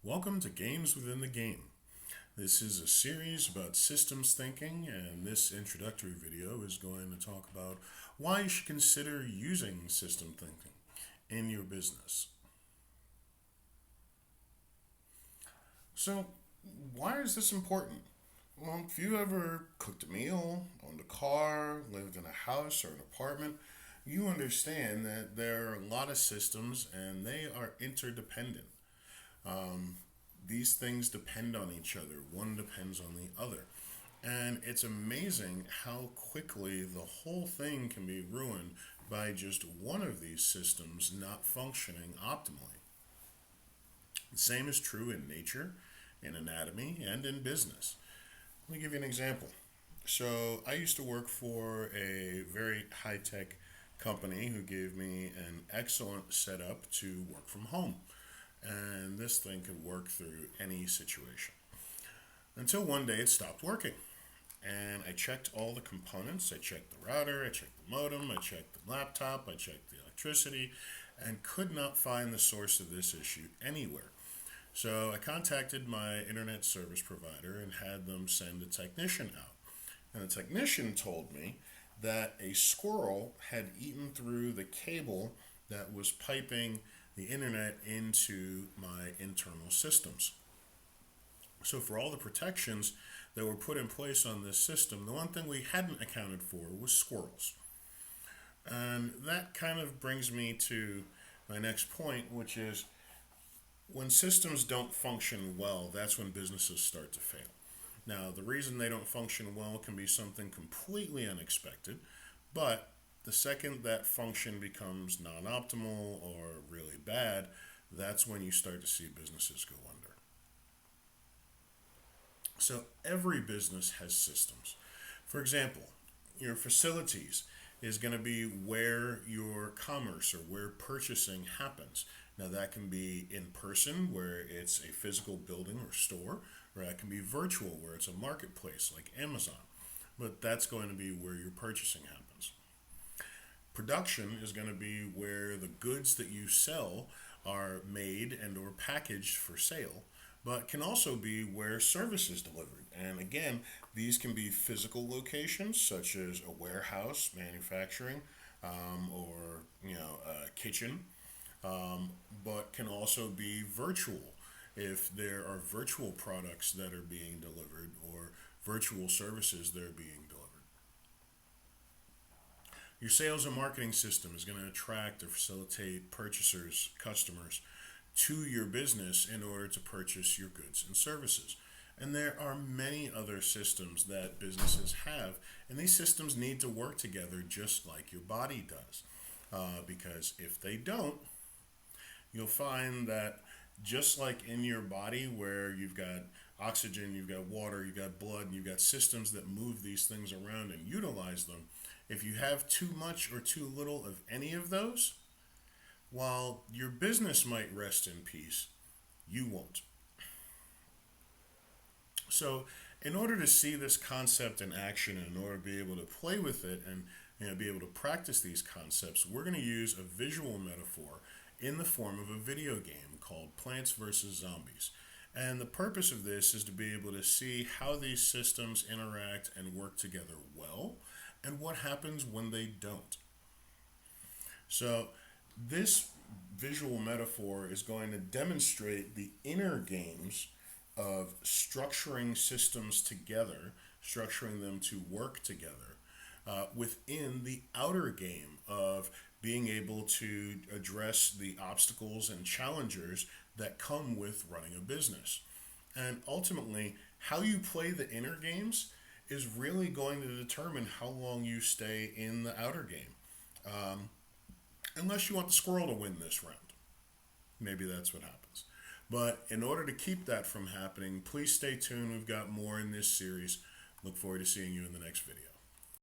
Welcome to Games Within the Game. This is a series about systems thinking, and this introductory video is going to talk about why you should consider using system thinking in your business. So, why is this important? Well, if you ever cooked a meal, owned a car, lived in a house or an apartment, you understand that there are a lot of systems and they are interdependent. These things depend on each other. One depends on the other. And it's amazing how quickly the whole thing can be ruined by just one of these systems not functioning optimally. The same is true in nature, in anatomy, and in business. Let me give you an example. So, I used to work for a very high tech company who gave me an excellent setup to work from home. And this thing could work through any situation. Until one day it stopped working. And I checked all the components. I checked the router, I checked the modem, I checked the laptop, I checked the electricity, and could not find the source of this issue anywhere. So I contacted my internet service provider and had them send a technician out. And the technician told me that a squirrel had eaten through the cable that was piping the internet into my internal systems. So for all the protections that were put in place on this system, the one thing we hadn't accounted for was squirrels. And that kind of brings me to my next point, which is when systems don't function well, that's when businesses start to fail. Now, the reason they don't function well can be something completely unexpected, but the second that function becomes non optimal or really bad, that's when you start to see businesses go under. So, every business has systems. For example, your facilities is going to be where your commerce or where purchasing happens. Now, that can be in person, where it's a physical building or store, or that can be virtual, where it's a marketplace like Amazon. But that's going to be where your purchasing happens. Production is going to be where the goods that you sell are made and or packaged for sale, but can also be where service is delivered. And again, these can be physical locations such as a warehouse, manufacturing, or a kitchen, but can also be virtual if there are virtual products that are being delivered or virtual services that are being delivered. Your sales and marketing system is going to attract or facilitate purchasers, customers to your business in order to purchase your goods and services. And there are many other systems that businesses have, and these systems need to work together just like your body does. Because if they don't, you'll find that just like in your body where you've got oxygen, you've got water, you've got blood, and you've got systems that move these things around and utilize them, if you have too much or too little of any of those, while your business might rest in peace, you won't. So, in order to see this concept in action and in order to be able to play with it and be able to practice these concepts, we're going to use a visual metaphor in the form of a video game called Plants vs. Zombies. And the purpose of this is to be able to see how these systems interact and work together well, and what happens when they don't. So, this visual metaphor is going to demonstrate the inner games of structuring systems together, structuring them to work together, within the outer game of being able to address the obstacles and challengers that come with running a business. And ultimately, how you play the inner games is really going to determine how long you stay in the outer game. Unless you want the squirrel to win this round. Maybe that's what happens. But in order to keep that from happening, please stay tuned. We've got more in this series. Look forward to seeing you in the next video.